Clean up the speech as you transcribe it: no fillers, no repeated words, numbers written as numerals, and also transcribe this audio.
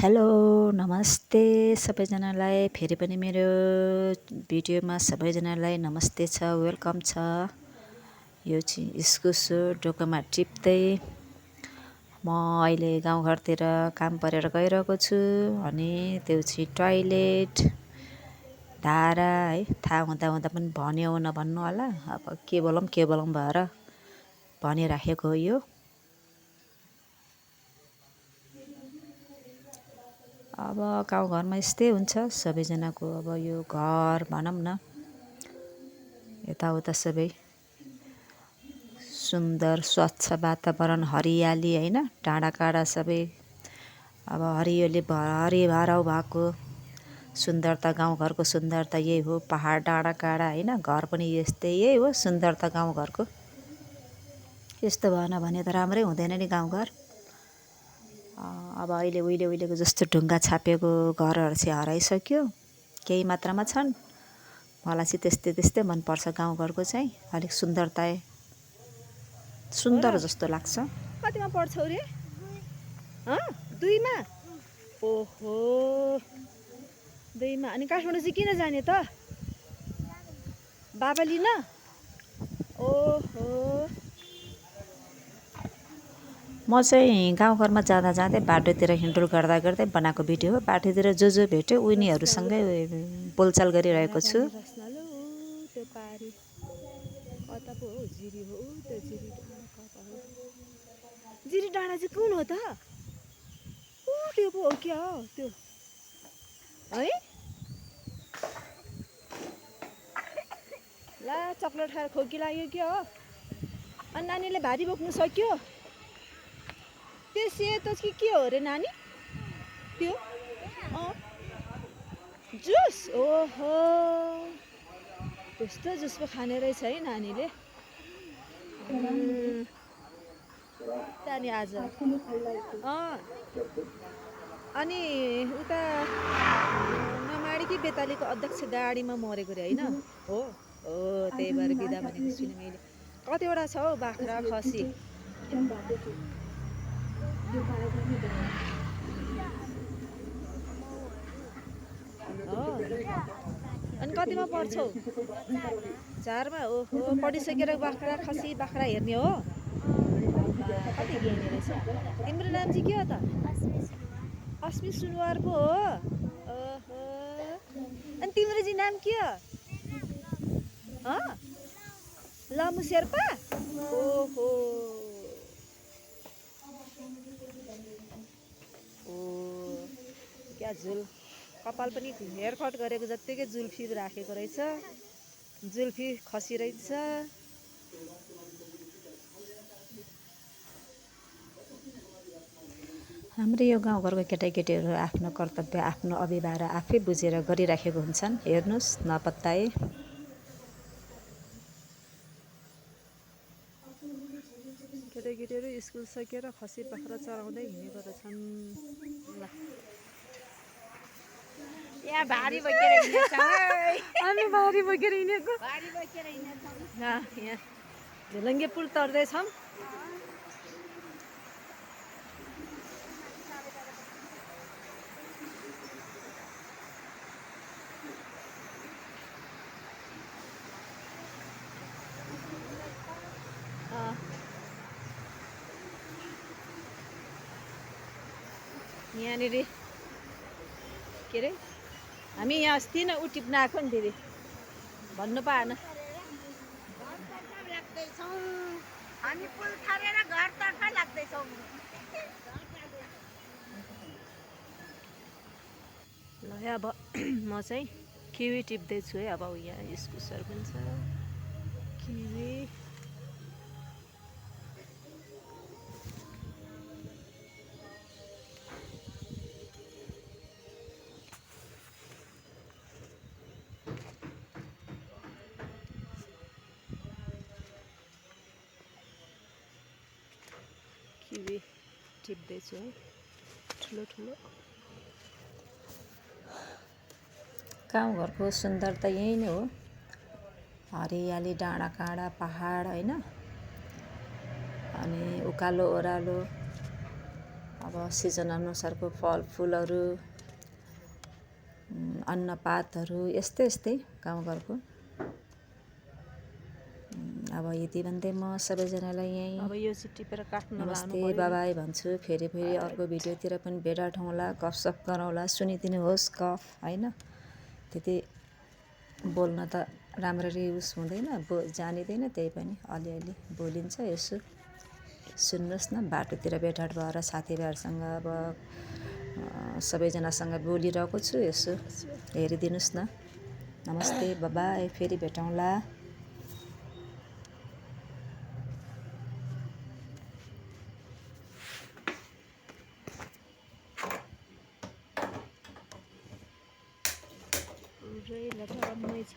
Hello नमस्ते सबैजनालाई फेरि पनि मेरो भिडियोमा सबैजनालाई नमस्ते छ, वेलकम छ। यो चाहिँ इस्कुस हो, डोकोमा टिप्दै म अहिले गाउँघरतिर काम परेर गइरहेको छु। अनि त्यो चाहिँ टोयलेट धारा है, थाहा हुँदा हुँदा पनि भन्यो नभन्नु होला। अब के बोलौँ भएर भनिराखेको हो। यो अब गाउँघरमा यस्तै हुन्छ सबैजनाको। अब यो घर भनौँ न, यताउता सबै सुन्दर स्वच्छ वातावरण, हरियाली होइन, डाँडाकाँडा सबै अब हरिभराउ भएको सुन्दरता। गाउँघरको सुन्दरता यही हो, पहाड डाँडाकाँडा होइन, घर पनि यही हो सुन्दरता गाउँघरको। यस्तो भएन भने त राम्रै हुँदैन नि गाउँघर। अब अहिले उहिलेको जस्तो ढुङ्गा छापेको घरहरू चाहिँ हराइसक्यो, केही मात्रामा छन्। मलाई चाहिँ त्यस्तै मनपर्छ गाउँघरको चाहिँ। अलिक सुन्दर जस्तो लाग्छ। कतिमा पढ्छौ रे? 2मा? ओहो, 2मा। अनि काठमाडौँ चाहिँ किन जाने त? बाबा लिन? ओहो, म चाहिँ गाउँघरमा जाँदै बाटोतिर हिँडडुल गर्दै बनाएको भिडियो हो। बाटोतिर जो भेट्यो उनीहरूसँगै बोलचाल गरिरहेको छु। त्यो पारी कता पो हो? जिरी हो त्यो जिरी डाँडा कता हो? जिरी डाँडा चाहिँ कुन हो त? त्यो पो हो क्या हो त्यो है? ला चक्लेट खाएर खोकी लाग्यो क्या हो? अनि नानीले भारी बोक्नु सक्यो? त्यो सेतो कि के हो रे नानी? त्यो जुस? ओहो, त्यस्तो जुस पो खाने रहेछ है नानीले। त्यहाँदेखि आज अनि उता नमाडी कि बेतालीको अध्यक्ष गाडीमा मरेको रे होइन? हो हो, त्यही भएर बिदा भनेको सुने मैले। कतिवटा छ हौ बाख्रा खसी? अनि कतिमा पढ्छौ? 4मा? ओहो, पढिसकेर बाख्रा हेर्ने हो? कति ज्ञानी रहेछ। तिम्रो नाम चाहिँ के हो त? अस्मी सुनवार पो हो? ओहो, अनि तिम्रो चाहिँ नाम के हो? लामु शेर्पा? ओहो, क्या झुल कपाल पनि हेयर कट गरेको जत्तिकै जुल्फी राखेको रहेछ। जुल्फी खसी रहेछ। हाम्रो यो गाउँघरको केटाकेटीहरू आफ्नो कर्तव्य, आफ्नो अभिभार आफै बुझेर गरिराखेको हुन्छन्। हेर्नुहोस् नपत्ताए। केटाकेटीहरू स्कुल सकेर खसी बाख्रा चराउँदै हिँडेको रहेछन्। ल यहाँ भारी बोकेर हिँडेको हामी भारी बोकेर हिँडेको। यहाँ झुलङ्गे पुल तर्दैछौँ। यहाँनिर के अरे, हामी यहाँ अस्ति नै टिप्न आएको नि दिदी, भन्नु पाएन। हामी पुल थालेर घरतर्फ लाग्दैछौँ। ल अब म चाहिँ किवी टिप्दैछु है। अब यहाँ इस्कुसहरू पनि छ, किवी। किवी टिप्दैछु है, ठुलो। गाउँघरको सुन्दरता यही नै हो, हरियाली, डाँडाकाँडा, पहाड होइन, अनि उकालो ओह्रालो। अब सिजन अनुसारको फलफुलहरू, अन्नपातहरू यस्तै गाउँघरको। अब यति भन्दै म सबैजनालाई यहीँ अब यो चाहिँ टिपेर काट्न लानु नमस्ते पर्यो नि। बाबाई भन्छु। फेरि अर्को भिडियोतिर पनि भेट हौँला, गफसफ गरौँला, सुनिदिनुहोस् गफ होइन। त्यति बोल्न त राम्ररी उस हुँदैन, जानिँदैन, त्यही पनि अलिअलि बोलिन्छ। यसो सुन्नुहोस् न, बाटोतिर भेटहाट भएर साथीभाइहरूसँग अब सबैजनासँग बोलिरहेको छु, यसो हेरिदिनुहोस् न। नमस्ते बाबाई, फेरि भेटौँला। पुरै लटरम्मै छ।